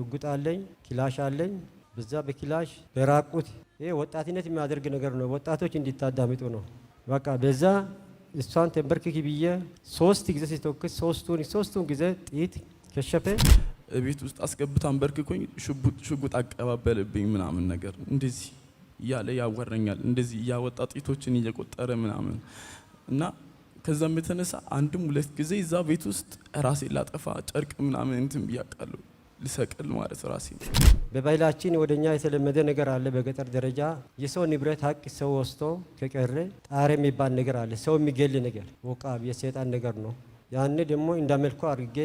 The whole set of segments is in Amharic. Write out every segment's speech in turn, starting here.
ሽጉጥ አለኝ፣ ክላሽ አለኝ። በዛ በክላሽ በራቁት ይሄ ወጣትነት የሚያደርግ ነገር ነው። ወጣቶች እንዲታዳምጡ ነው። በቃ በዛ እሷን ተንበርክኪ ብዬ 3 ጊዜ ሲተኩስ ሶስቱን ጊዜ ጥይት ከሸፈ። ቤት ውስጥ አስገብታን በርክኮኝ ሽጉጥ አቀባበልብኝ ምናምን ነገር እንደዚህ እያለ ያወረኛል። እንደዚህ እያወጣ ጥይቶችን እየቆጠረ ምናምን እና ከዛም የተነሳ አንድም 2 ጊዜ እዛ ቤት ውስጥ ራሴ ላጠፋ ጨርቅ ምናምን እንትን ብያቃለሁ። ልሰቅል ማለት ራሴ። በባህላችን ወደኛ የተለመደ ነገር አለ። በገጠር ደረጃ የሰው ንብረት ሀቅ ሰው ወስቶ ከቀረ ጣር የሚባል ነገር አለ። ሰው የሚገል ነገር ወቃብ የሰይጣን ነገር ነው። ያን ደግሞ እንዳመልኩ አድርጌ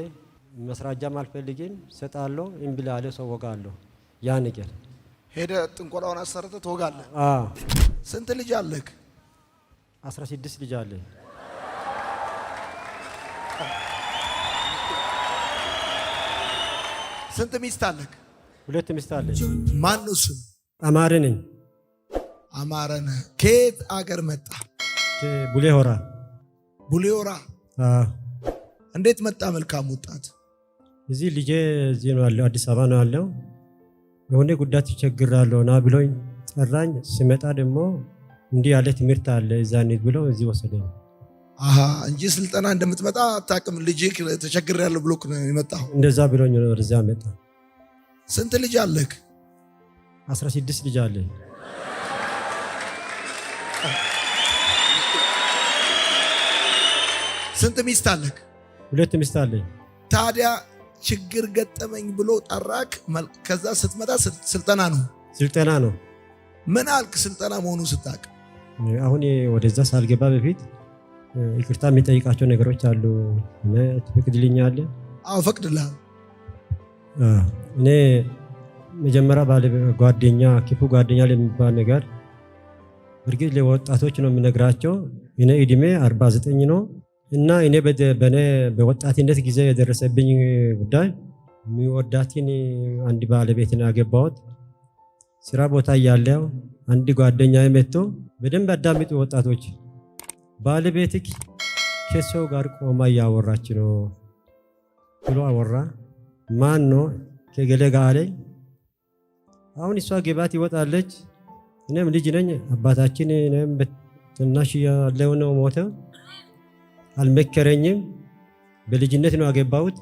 መስራጃም አልፈልግም ሰጣለሁ። እምብላለ ሰው ወጋለሁ። ያ ነገር ሄደ ጥንቆላውን አሰርተ ትወጋለህ። ስንት ልጅ አለክ? 16 ልጅ አለ። ስንት ሚስት አለክ? 2 ሚስት አለ። ማን ነው ስም? አማረ ነኝ። አማረ ነህ። ከየት አገር መጣ? ቡሌ ሆራ። ቡሌ ሆራ። እንዴት መጣ? መልካም ወጣት። እዚህ ልጄ እዚህ ነው ያለው፣ አዲስ አበባ ነው ያለው። የሆነ ጉዳይ ተቸግራለሁ ና ብሎኝ ጠራኝ። ሲመጣ ደግሞ እንዲህ ያለ ትምህርት አለ እዛ እንሂድ ብሎ እዚህ ወሰደኝ። እንጂ ስልጠና እንደምትመጣ አታውቅም። ልጅ ተቸግሬያለሁ ብሎክ ነው የመጣው? እንደዛ ብሎኝ ነው ወደዛ መጣ። ስንት ልጅ አለክ? 16 ልጅ አለ። ስንት ሚስት አለክ? 2 ሚስት አለ። ታዲያ ችግር ገጠመኝ ብሎ ጠራክ። ከዛ ስትመጣ ስልጠና ነው። ምን አልክ? ስልጠና መሆኑ ስታውቅ? አሁን ወደዛ ሳልገባ በፊት ይቅርታ የሚጠይቃቸው ነገሮች አሉ። ትፈቅድልኛለህ? አዎ ፈቅድልሃል። እኔ መጀመሪያ ባለ ጓደኛ ክፉ ጓደኛ ለሚባል ነገር እርግጥ ለወጣቶች ነው የምነግራቸው። እኔ እድሜ 49 ነው እና እኔ በወጣትነት ጊዜ የደረሰብኝ ጉዳይ የሚወዳትን አንድ ባለቤትን ያገባሁት። ስራ ቦታ እያለሁ አንድ ጓደኛ መጥቶ በደንብ አዳምጡ ወጣቶች፣ ባለቤትክ ከሰው ጋር ቆማ እያወራች ነው ብሎ አወራ። ማን ነው? ከገሌ ጋር አለኝ። አሁን እሷ ገባት ይወጣለች። እኔም ልጅ ነኝ። አባታችን እኔም ትናሽ ያለው ነው ሞተ። አልመከረኝም። በልጅነት ነው ያገባሁት።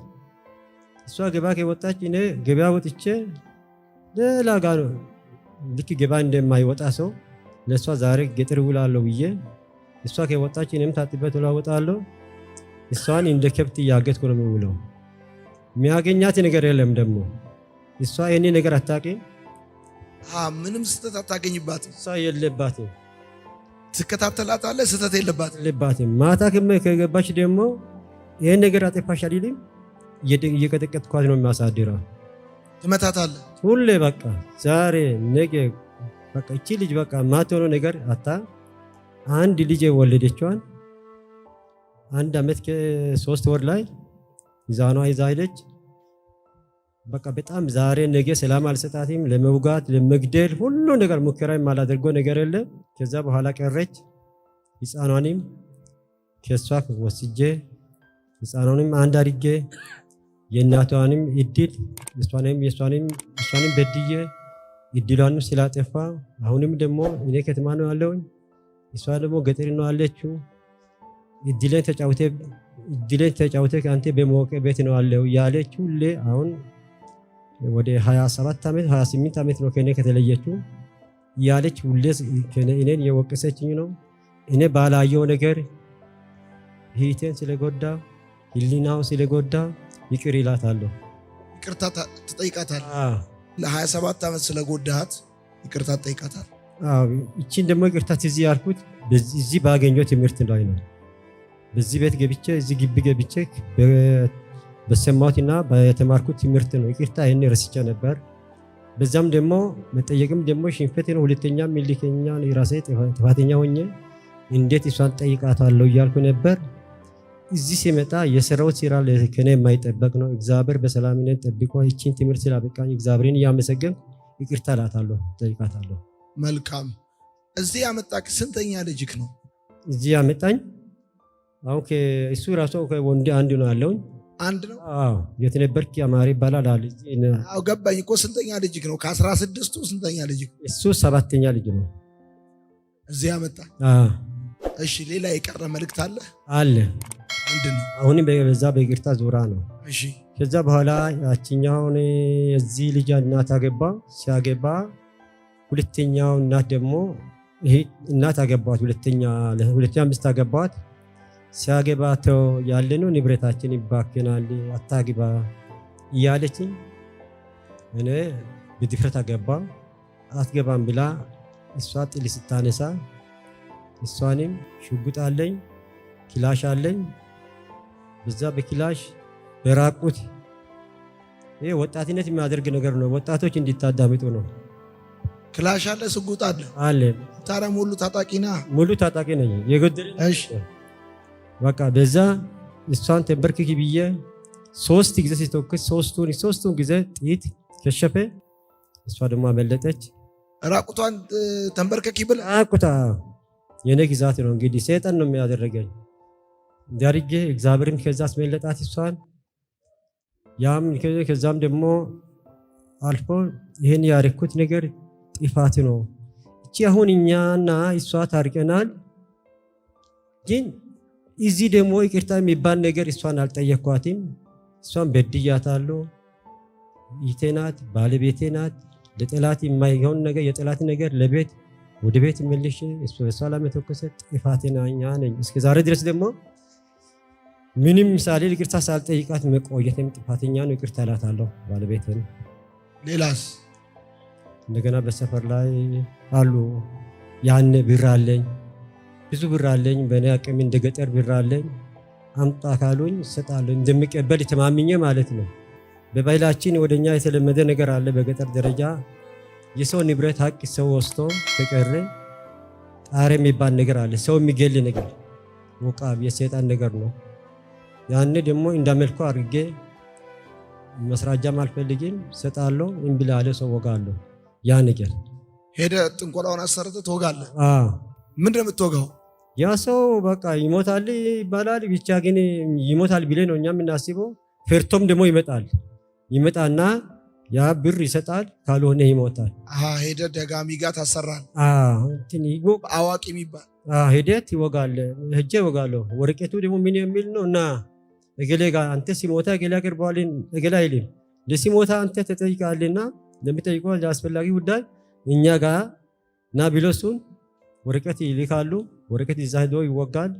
እሷ ገባ ከወጣች እኔ ገበያ ወጥቼ ሌላ ጋር ነው ልክ ገባ እንደማይወጣ ሰው ለሷ ዛሬ ገጠር ውላለሁ ብዬ እሷ ከወጣች እኔም ታጥቤት እወጣለሁ። እሷን እንደ ከብት እያገጥኩ ነው የምውለው። የሚያገኛት ነገር የለም። ደግሞ እሷ የኔ ነገር አታውቅም። ምንም ስተት አታገኝባትም። እሷ የለባትም። ትከታተላታለህ። ስተት የለባትም። ማታ ከገባች ደግሞ ይሄን ነገር አጠፋሽ አይደለም እየቀጠቀጥኳት ነው የሚያሳድረው። ትመታታለህ ሁሌ በቃ ዛሬ ነገ በቃ እቺ ልጅ በቃ ማትሆነው ነገር አታ አንድ ልጅ የወለደችዋን 1 ዓመት ከ3 ወር ላይ ይዛኗ ይዛ ሄደች። በቃ በጣም ዛሬ ነገ ሰላም አልሰጣትም። ለመውጋት ለመግደል ሁሉ ነገር ሙከራ የማላደርገው ነገር የለም። ከዛ በኋላ ቀረች። ህፃኗንም ከሷ ወስጄ ህፃኗንም አንድ አድርጌ የእናቷንም እድል እሷንም በድዬ እድሏንም ስላጠፋ አሁንም ደግሞ እኔ ከተማ ነው ያለውኝ፣ እሷ ደግሞ ገጠር ነው ያለችው። እድሌን ተጫውቴ ከአንተ በሞቀ ቤት ነው ያለው ያለች ሁሌ አሁን ወደ 27 ዓመት 28 ዓመት ነው ከኔ ከተለየችው ያለች ሁሌ እኔን የወቀሰችኝ ነው። እኔ ባላየው ነገር ህይወቴን ስለጎዳ ህሊናው ስለጎዳ ይቅር ይላታለሁ። ይቅርታ ትጠይቃታለህ? ለ27 ዓመት ስለጎዳሃት ይቅርታ ትጠይቃታለህ? እቺን ደግሞ ይቅርታ ትዝ ያልኩት በዚህ ባገኘው ትምህርት ላይ ነው። በዚህ ቤት ገብቼ እዚህ ግቢ ገብቼ በሰማሁትና በተማርኩት ትምህርት ነው። ይቅርታ ይሄን ረስቼ ነበር። በዛም ደግሞ መጠየቅም ደግሞ ሽንፈት ነው። ሁለተኛ ሚልከኛ የራሴ ጥፋተኛ ሆኜ እንዴት እሷን ጠይቃታለሁ እያልኩ ነበር። እዚህ ሲመጣ የሰራሁት ስራ ከኔ የማይጠበቅ ነው። እግዚአብሔር በሰላምነት ጠብቆ እቺን ትምህርት ስላበቃኝ እግዚአብሔርን እያመሰገንኩ ይቅርታ እላታለሁ፣ ጠይቃታለሁ። መልካም። እዚህ ያመጣክ ስንተኛ ልጅክ ነው? እዚህ ያመጣኝ አሁን እሱ ራሱ ወንድ አንድ ነው ያለውኝ። አንድ ነው። አዎ የት ነበርክ አማሪ ይባላል አለ። አዎ ገባኝ እኮ። ስንተኛ ልጅ ነው? ከ16ቱ ስንተኛ ልጅ? እሱ 7ኛ ልጅ ነው። እዚህ ያመጣ። አዎ እሺ ሌላ የቀረ መልእክት አለ? አለ። ምንድን ነው? አሁንም በዛ በይቅርታ ዙራ ነው። እሺ ከዛ በኋላ ያቺኛውን የዚህ ልጅ እናት አገባ። ሲያገባ ሁለተኛው እናት ደግሞ ይሄ እናት አገባት። ሁለተኛ ሚስት አገባት። ሲያገባተው ያለነው ንብረታችን ይባክናል አታግባ እያለችኝ እኔ በድፍረት አገባ። አትገባም ብላ እሷ ጥል ስታነሳ እሷንም ሽጉጥ አለኝ ክላሽ አለኝ። በዛ በክላሽ በራቁት ይሄ ወጣትነት የሚያደርግ ነገር ነው። ወጣቶች እንዲታዳምጡ ነው። ክላሽ አለ ሽጉጥ አለ አለ። ታዲያ ሙሉ ታጣቂና? ሙሉ ታጣቂ ነኝ። የጎደለ እሺ በቃ በዛ እሷን ተንበርክኪ ብዬ 3 ጊዜ ሲተኩስ ሶስቱን ጊዜ ጥይት ከሸፈ። እሷ ደግሞ አመለጠች። ራቁቷን ተንበርከኪ ብለ ራቁታ የኔ ግዛት ነው እንግዲህ ሰይጣን ነው የሚያደርገኝ ዳርጌ እግዚአብሔርን ከዛ አስመለጣት እሷን። ከዛም ደግሞ አልፎ ይሄን ያረኩት ነገር ጥፋት ነው። እቺ አሁን እኛና እሷ ታርቀናል፣ ግን እዚህ ደግሞ ይቅርታ የሚባል ነገር እሷን አልጠየኳትም። እሷን በድያታለሁ። ይቴ ናት፣ ባለቤቴ ናት። ለጠላት የማይሆን ነገር የጠላት ነገር ለቤት ወደ ቤት መልሼ እሷ ላይ መተኮሰ ጥፋተኛ ነኝ። እስከ ዛሬ ድረስ ደግሞ ምንም ምሳሌ ይቅርታ ሳልጠይቃት መቆየትም ጥፋተኛ ነው። ይቅርታ እላታለሁ ባለቤቴን። ሌላስ? እንደገና በሰፈር ላይ አሉ። ያን ብር አለኝ፣ ብዙ ብር አለኝ። በእኔ አቅም እንደ ገጠር ብር አለኝ። አምጣ ካሉኝ እሰጣለሁ፣ እንደሚቀበል ተማምኜ ማለት ነው። በባህላችን ወደኛ የተለመደ ነገር አለ። በገጠር ደረጃ የሰው ንብረት ሀቅ ሰው ወስቶ ከቀረ ጣር የሚባል ነገር አለ። ሰው የሚገል ነገር ወቃብ የሰይጣን ነገር ነው። ያን ደግሞ እንዳመልኩ አድርጌ መስራጃም አልፈልግም እሰጣለሁ። እምቢ ላለ ሰው ወጋለሁ። ያ ነገር ሄደ ጥንቆላውን አሰርተ ትወጋለህ? አዎ። ምንድን ነው የምትወጋው? ያ ሰው በቃ ይሞታል ይባላል። ብቻ ግን ይሞታል ብለን ነው እኛ የምናስበው። ፈርቶም ደግሞ ይመጣና ያ ብር ይሰጣል፣ ካልሆነ ይሞታል። ሄደ ደጋሚ ጋር ታሰራል። አዋቂ የሚባል ሄደት ይወጋል። ሄጄ ይወጋለሁ። ወረቀቱ ደግሞ ምን የሚል ነው እና እገሌ ጋር አንተ ሲሞታ እገሌ አቅርበዋልን እገሌ አይልም። ለሲሞታ አንተ ተጠይቃልና ለሚጠይቀው ለአስፈላጊ ጉዳይ እኛ ጋር ና ቢሎሱን ወረቀት ይልካሉ። ወረቀት ይዛ ሄዶ ይወጋል።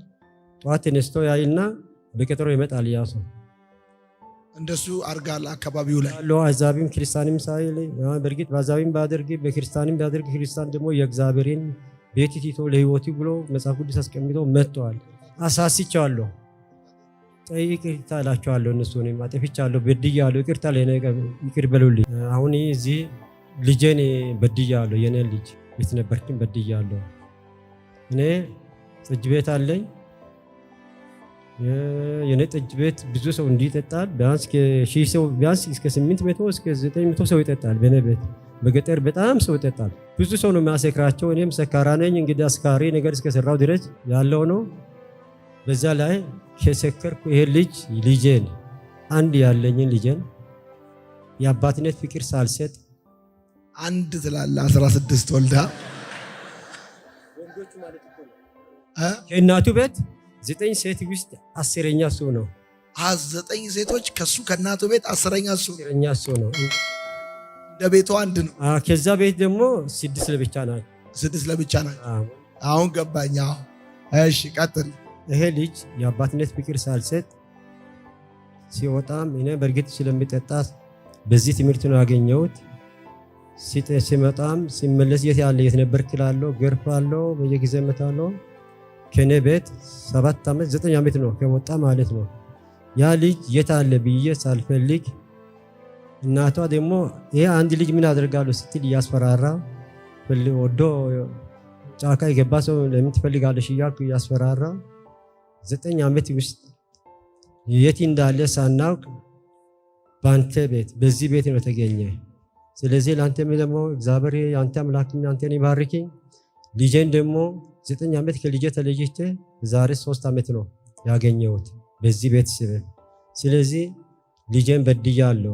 ጠዋት ተነስቶ ያይና በቀጠሮ ይመጣል። ያ ሰው እንደሱ አርጋል። አካባቢው ላይ ያለው አዛቢም ክርስቲያንም ሳይል በእርግጥ በአዛቢም ባደርግ በክርስቲያንም ባደርግ ክርስቲያን ደግሞ የእግዚአብሔርን ቤት ትቶ ለሕይወቱ ብሎ መጽሐፍ ቅዱስ አስቀምጦ መጥተዋል። አሳስቻለሁ። ይቅርታ እላቸዋለሁ። እነሱንም አጥፍቻለሁ፣ በድያለሁ። ይቅርታ ይቅር በሉልኝ። አሁን እዚህ ልጄን በድያለሁ። የኔን ልጅ ቤት ነበርኩኝ በድያለሁ። እኔ ጠጅ ቤት አለኝ። የኔ ጠጅ ቤት ብዙ ሰው እንዲጠጣል ቢያንስ እስከ 800 እስከ 900 ሰው ይጠጣል። በኔ ቤት በገጠር በጣም ሰው ይጠጣል። ብዙ ሰው ነው የሚያሰክራቸው። እኔም ሰካራ ነኝ። እንግዲህ አስካሪ ነገር እስከሰራው ድረስ ያለው ነው። በዛ ላይ ከሰከርኩ ይሄ ልጄን አንድ ያለኝን ልጄን የአባትነት ፍቅር ሳልሰጥ አንድ ትላለ 16 ወልዳ ከእናቱ ቤት 9 ሴት ውስጥ 10ኛ እሱ ነው። 9 ሴቶች ከሱ ከእናቱ ቤት 10ኛ እሱ ነው። እንደ ቤቷ አንድ ነው። ከዛ ቤት ደግሞ 6 ለብቻ ናቸው። 6 ለብቻ ናቸው። አሁን ገባኝ። እሺ ቀጥል። ይሄ ልጅ የአባትነት ፍቅር ሳልሰጥ ሲወጣም እኔ በእርግጥ ስለሚጠጣ በዚህ ትምህርት ነው ያገኘሁት። ሲመጣም ሲመለስ የት ነበርክ እላለሁ፣ ገርፋለሁ፣ በየጊዜ እመታለሁ። ከኔ ቤት 7 ዓመት 9 ዓመት ነው ከወጣ ማለት ነው። ያ ልጅ የት አለ ብዬ ሳልፈልግ እናቷ ደግሞ ይሄ አንድ ልጅ ምን አደርጋለሁ ስትል እያስፈራራ ወዶ ጫካ የገባ ሰው ለምን ትፈልጋለሽ እያልኩ እያስፈራራ 9 ዓመት ውስጥ የት እንዳለ ሳናውቅ በአንተ ቤት በዚህ ቤት ነው ተገኘ። ስለዚህ ለአንተ ደግሞ እግዚአብሔር የአንተ አምላክ አንተን ይባርክኝ። ልጄን ደግሞ 9 ዓመት ከልጄ ተለይቼ ዛሬ 3 ዓመት ነው ያገኘሁት በዚህ ቤት ስበብ። ስለዚህ ልጄን በድያለሁ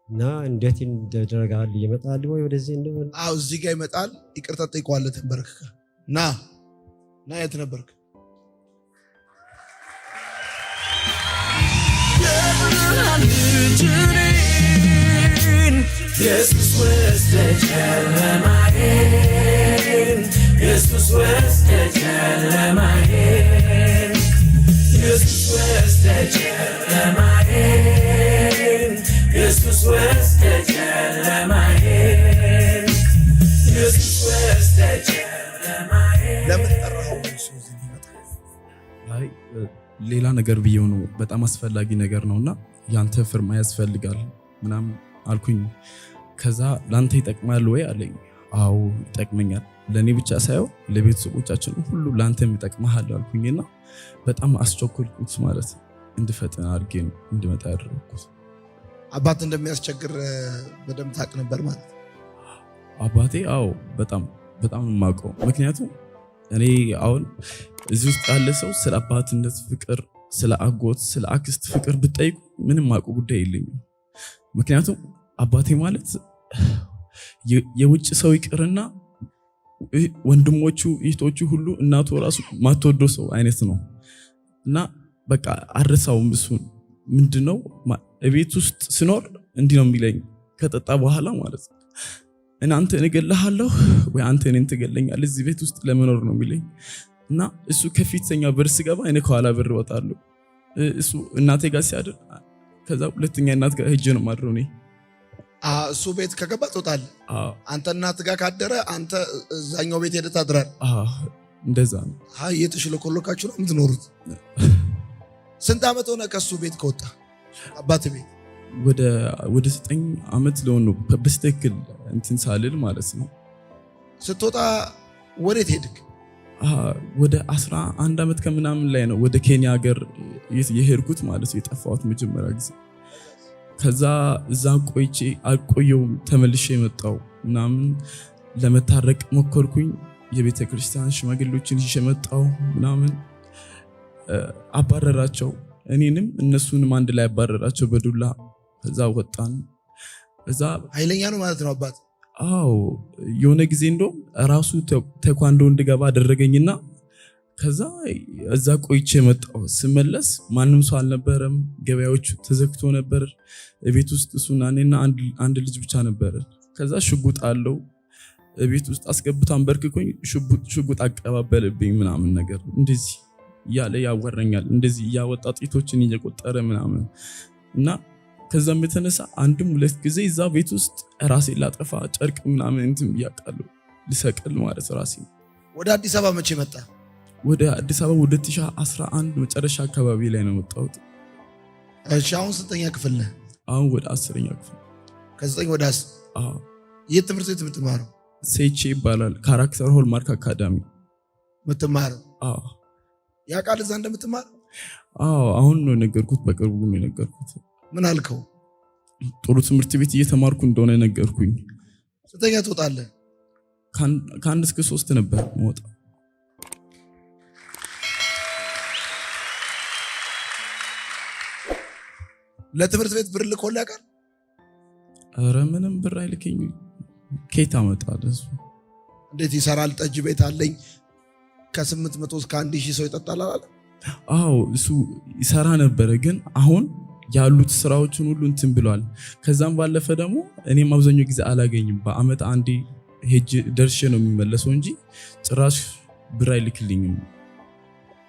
እና እንዴት ይደረጋል? ይመጣል ወይ ወደዚህ? አዎ እዚህ ጋር ይመጣል። ይቅርታ ጠይቀዋለህ። ተንበርክከ ና የት ነበርክ? ኢየሱስ ወስደ ጨለማዬን ኢየሱስ ወስደ ጨለማዬን ኢየሱስ ወስደ ጨለማዬን ኢየሱስ ወስደ ጨለማዬን ኢየሱስ ወስደ ጨለማዬን። ለምን ጠራኸው? አይ ሌላ ነገር ብየው ነው። በጣም አስፈላጊ ነገር ነውና ያንተ ፍርማ ያስፈልጋል ምናምን አልኩኝ። ከዛ ላንተ ይጠቅማል ወይ አለኝ። አዎ ይጠቅመኛል፣ ለኔ ብቻ ሳይሆን ለቤተሰቦቻችን ሁሉ ላንተም ይጠቅማል አልኩኝና በጣም አስቸኮልኩት ማለት እንድፈጥን አድርጌ እንድመጣ ያደረኩት። አባት እንደሚያስቸግር በደምብ ታውቅ ነበር ማለት? አባቴ አዎ በጣም የማውቀው። ምክንያቱም እኔ አሁን እዚህ ውስጥ ያለ ሰው ስለ አባትነት ፍቅር፣ ስለ አጎት፣ ስለ አክስት ፍቅር ብጠይቁ ምንም ማውቀው ጉዳይ የለኝም። ምክንያቱም አባቴ ማለት የውጭ ሰው ይቅርና ወንድሞቹ እህቶቹ ሁሉ እናቱ ራሱ ማትወደው ሰው አይነት ነው እና በቃ አረሳውም። እሱን ምንድነው ቤት ውስጥ ስኖር እንዲህ ነው የሚለኝ ከጠጣ በኋላ ማለት ነው። እናንተ እገለሃለሁ ወይ አንተ እኔን ትገለኛለህ እዚህ ቤት ውስጥ ለመኖር ነው የሚለኝ እና እሱ ከፊተኛ በር ስገባ እኔ ከኋላ በር እወጣለሁ። እሱ እናቴ ጋር ሲያድር ከዛ ሁለተኛ እናት ጋር ሄጄ ነው ማድረው። እኔ እሱ ቤት ከገባ ትወጣለህ። አንተ እናት ጋር ካደረ አንተ እዛኛው ቤት ሄደህ ታድራለህ። እንደዛ ነው። እየተሽለኮለካችሁ ነው የምትኖሩት። ስንት ዓመት ሆነ ከሱ ቤት ከወጣ? አባት ቤት ወደ 9 ዓመት ሊሆን ነው በስትክክል እንትን ሳልል ማለት ነው። ስትወጣ ወዴት ሄድክ? ወደ 11 ዓመት ከምናምን ላይ ነው ወደ ኬንያ ሀገር የሄድኩት ማለት ነው። የጠፋሁት መጀመሪያ ጊዜ። ከዛ እዛ ቆይቼ አልቆየውም፣ ተመልሼ መጣሁ ምናምን ለመታረቅ ሞከርኩኝ። የቤተ ክርስቲያን ሽማግሌዎችን ይዤ መጣሁ ምናምን። አባረራቸው፣ እኔንም እነሱንም አንድ ላይ አባረራቸው በዱላ። ከዛ ወጣን። እዛ ኃይለኛ ነው ማለት ነው አባት። አዎ የሆነ ጊዜ እንደውም ራሱ ቴኳንዶ እንድገባ አደረገኝና ከዛ እዛ ቆይቼ መጣሁ። ስመለስ ማንም ሰው አልነበረም፣ ገበያዎቹ ተዘግቶ ነበር። ቤት ውስጥ እሱና እኔና አንድ ልጅ ብቻ ነበር። ከዛ ሽጉጥ አለው ቤት ውስጥ አስገብታን በርክኮኝ ሽጉጥ አቀባበልብኝ ምናምን ነገር እንደዚህ እያለ ያወረኛል። እንደዚህ እያወጣ ጥይቶችን እየቆጠረ ምናምን እና ከዛም የተነሳ አንድም ሁለት ጊዜ እዛ ቤት ውስጥ ራሴን ላጠፋ ጨርቅ ምናምን እንትን ብያቃለሁ፣ ልሰቅል ማለት ራሴ። ወደ አዲስ አበባ መቼ መጣ? ወደ አዲስ አበባ 2011 መጨረሻ አካባቢ ላይ ነው የመጣሁት። እሺ አሁን ስንተኛ ክፍል ነህ? አሁን ወደ 10ኛ ክፍል። ከ9 ወደ 10? አዎ። የት ትምህርት ቤት የምትማረው? ሴቼ ይባላል፣ ካራክተር ሆልማርክ አካዳሚ የምትማረው? አዎ። ያውቃል እዛ እንደምትማር? አዎ አሁን ነው የነገርኩት፣ በቅርቡ ነው የነገርኩት። ምን አልከው? ጥሩ ትምህርት ቤት እየተማርኩ እንደሆነ ነገርኩኝ። ስንተኛ ትወጣለህ? ከ1 እስከ 3 ነበር መውጣ። ለትምህርት ቤት ብር ልኮልህ ያውቃል? ኧረ ምንም ብር አይልከኝም። ከየት አመጣለሁ? እሱ እንዴት ይሰራል? ጠጅ ቤት አለኝ ከ800 እስከ 1000 ሰው ይጠጣል አላለ? አዎ እሱ ይሰራ ነበረ፣ ግን አሁን ያሉት ስራዎችን ሁሉ እንትን ብሏል። ከዛም ባለፈ ደግሞ እኔም አብዛኛው ጊዜ አላገኝም። በአመት አንዴ ሄጅ ደርሼ ነው የሚመለሰው እንጂ ጭራሽ ብር አይልክልኝም።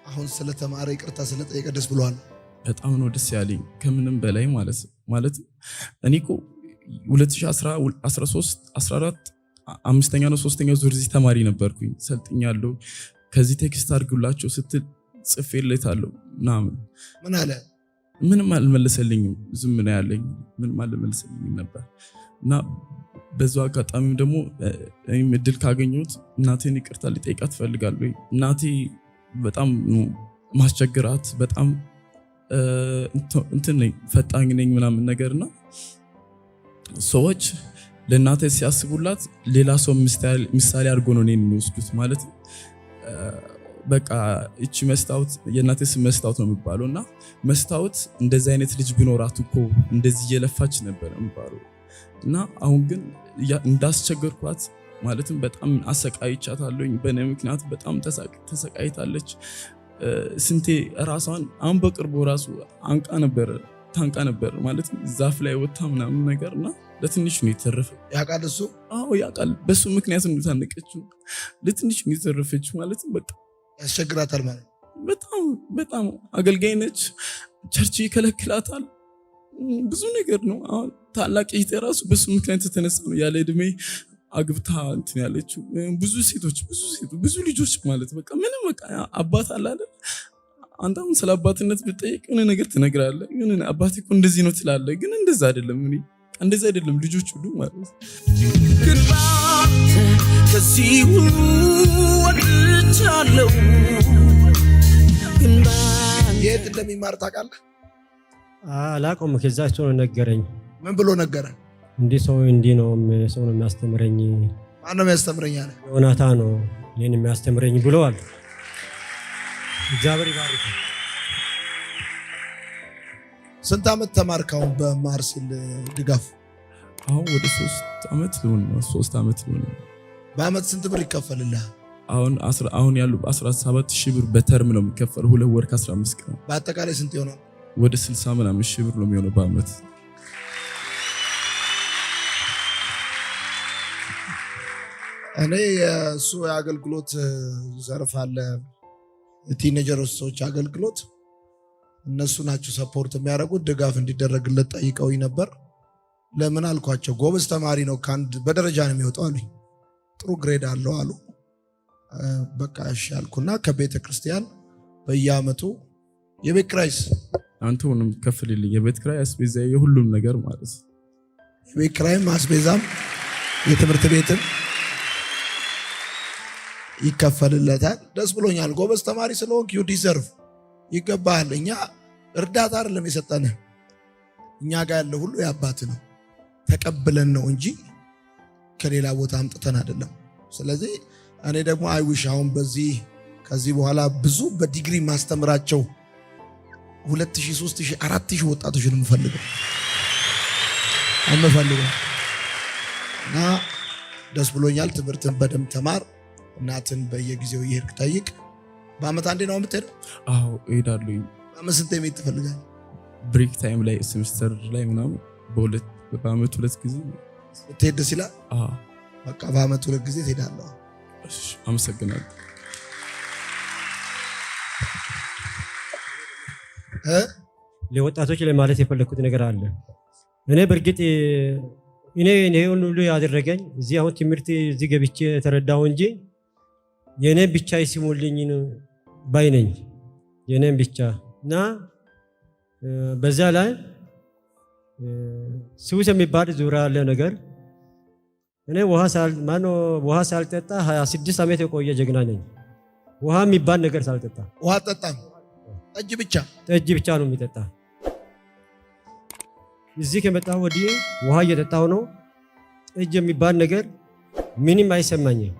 አሁን ስለተማረ ይቅርታ ስለጠየቀ ደስ ብሏል። በጣም ነው ደስ ያለኝ ከምንም በላይ ማለት እኔ እኮ 2013 14 5ኛ ነው 3ኛ ዙር እዚህ ተማሪ ነበርኩኝ፣ ሰልጥኛለሁ። ከዚህ ቴክስት አድርጉላቸው ስትል ጽፌለታለሁ ምናምን። ምን አለ? ምንም አልመለሰልኝም። ዝም ነው ያለኝ። ምንም አልመለሰልኝም ነበር እና በዛው አጋጣሚ ደግሞ እኔም እድል ካገኘሁት እናቴን ይቅርታ ልጠይቃት እፈልጋለሁ። እናቴ በጣም ማስቸግራት፣ በጣም እንትን ነኝ፣ ፈጣኝ ነኝ ምናምን ነገርና ሰዎች ለእናቴ ሲያስቡላት ሌላ ሰው ምሳሌ አድርጎ ነው እኔን የሚወስዱት። ማለት በቃ እቺ መስታወት የእናቴ ስም መስታወት ነው የሚባለው እና መስታወት እንደዚህ አይነት ልጅ ቢኖራት እኮ እንደዚህ እየለፋች ነበር የሚባለው እና አሁን ግን እንዳስቸገርኳት ማለትም በጣም አሰቃይቻታለሁኝ። በእኔ ምክንያት በጣም ተሰቃይታለች። ስንቴ ራሷን አሁን በቅርቡ ራሱ ታንቃ ነበር ማለት ዛፍ ላይ ወጣ ምናምን ነገርና ለትንሽ ነው የተረፈ። ያውቃል እሱ? አዎ ያውቃል። በሱ ምክንያት ነው ታነቀችው። ለትንሽ ነው የተረፈችው ማለት በቃ ያስቸግራታል ማለት በጣም አገልጋይ ነች። ቸርች ይከለክላታል። ብዙ ነገር ነው። አሁን ታላቅ እህቴ ራሱ በሱ ምክንያት የተነሳ ነው ያለ እድሜ አግብታ እንትን ያለችው። ብዙ ልጆች ማለት በቃ ምንም በቃ አባት አለ አይደል? አንተ አሁን ስለ አባትነት ብትጠይቅ የሆነ ነገር ትነግራለህ። የሆነ አባቴ እኮ እንደዚህ ነው ትላለህ። ግን እንደዛ አይደለም። እንደዛ አይደለም ልጆች ሁሉ ማለት ግን ከዚህ ሁሉ ወጥቻለሁ። የት እንደሚማር ታውቃለህ? አላውቀውም። ከዛቸው ነው ነገረኝ። ምን ብሎ ነገረ? እንዲህ ሰው ነው የሚያስተምረኝ። ማን ነው የሚያስተምረኝ አለ? ዮናታ ነው ይህን የሚያስተምረኝ ብለዋል። እግዚአብሔር ይባርክ። ስንት ዓመት ተማርካው በማርሲል ድጋፍ? አሁን ወደ 3 ዓመት ሊሆን ነው። 3 ዓመት ሊሆን ነው። በአመት ስንት ብር ይከፈልልህ? አሁን ያሉ 17,000 ብር በተርም ነው የሚከፈል። 2 ወር ከ15 ቀን። በአጠቃላይ ስንት ይሆናል? ወደ 60 ምናምን ሺህ ብር ነው የሚሆነው በአመት። እኔ የእሱ የአገልግሎት ዘርፍ አለ፣ ቲኔጀሮች አገልግሎት፣ እነሱ ናቸው ሰፖርት የሚያደርጉት። ድጋፍ እንዲደረግለት ጠይቀውኝ ነበር። ለምን አልኳቸው። ጎበዝ ተማሪ ነው፣ ከአንድ በደረጃ ነው የሚወጣው አሉኝ። ጥሩ ግሬድ አለው አሉ። በቃ እሺ አልኩና ከቤተ ክርስቲያን በየአመቱ የቤት ኪራይስ አንተ ሆነም ከፍልልኝ፣ የቤት ኪራይ አስቤዛ፣ የሁሉም ነገር ማለት የቤት ኪራይም አስቤዛም የትምህርት ቤትም ይከፈልለታል። ደስ ብሎኛል። ጎበዝ ተማሪ ስለሆንክ ዩ ዲዘርቭ፣ ይገባሃል። እኛ እርዳታ አይደለም የሰጠንህ፣ እኛ ጋር ያለው ሁሉ የአባት ነው፣ ተቀብለን ነው እንጂ ከሌላ ቦታ አምጥተን አይደለም። ስለዚህ እኔ ደግሞ አይዊሽ አሁን ከዚህ በኋላ ብዙ በዲግሪ ማስተምራቸው 2000 3000 4000 ወጣቶችን የምፈልገው እና ደስ ብሎኛል። ትምህርትን በደንብ ተማር። እናትን በየጊዜው ይሄድ ጠይቅ። በአመት አንዴ ነው የምትሄደው? አዎ እሄዳለሁ። በአመት ስንት ሜት ትፈልጋለህ? ብሬክ ታይም ላይ ሴሚስተር ላይ ምናምን በአመት 2 ጊዜ ትሄድ ደስ ይላል። በቃ በአመት 2 ጊዜ ትሄዳለህ። እሺ አመሰግናለሁ። ለወጣቶች ለማለት የፈለኩት ነገር አለ። እኔ በእርግጥ እኔ ሁሉ ያደረገኝ እዚህ አሁን ትምህርት እዚህ ገብቼ ተረዳሁ እንጂ የኔ ብቻ ይስሙልኝ ባይነኝ የኔን ብቻ እና በዛ ላይ ሱስ የሚባል ዙሪያ ያለ ነገር እኔ ውሃ ሳልጠጣ 26 ዓመት የቆየ ጀግና ነኝ። ውሃ የሚባል ነገር ሳልጠጣ ውሃ ጠጣም ጠጅ ብቻ ነው የሚጠጣ። እዚህ ከመጣሁ ወዲህ ውሃ እየጠጣሁ ነው። ጠጅ የሚባል ነገር ምንም አይሰማኝም።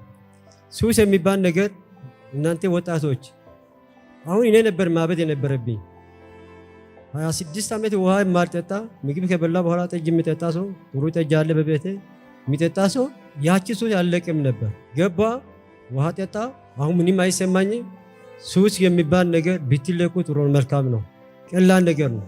ሱስ የሚባል ነገር እናንተ ወጣቶች አሁን እኔ ነበር ማበድ የነበረብኝ። 26 ዓመት ውሃ የማልጠጣ ምግብ ከበላ በኋላ ጠጅ የሚጠጣ ሰው ጥሩ ጠጅ አለ በቤቴ የሚጠጣ ሰው ያቺ ሱስ ያለቅም ነበር። ገባ ውሃ ጠጣ። አሁን ምንም አይሰማኝም። ሱስ የሚባል ነገር ብትለቁ ጥሩ መልካም ነው። ቀላል ነገር ነው።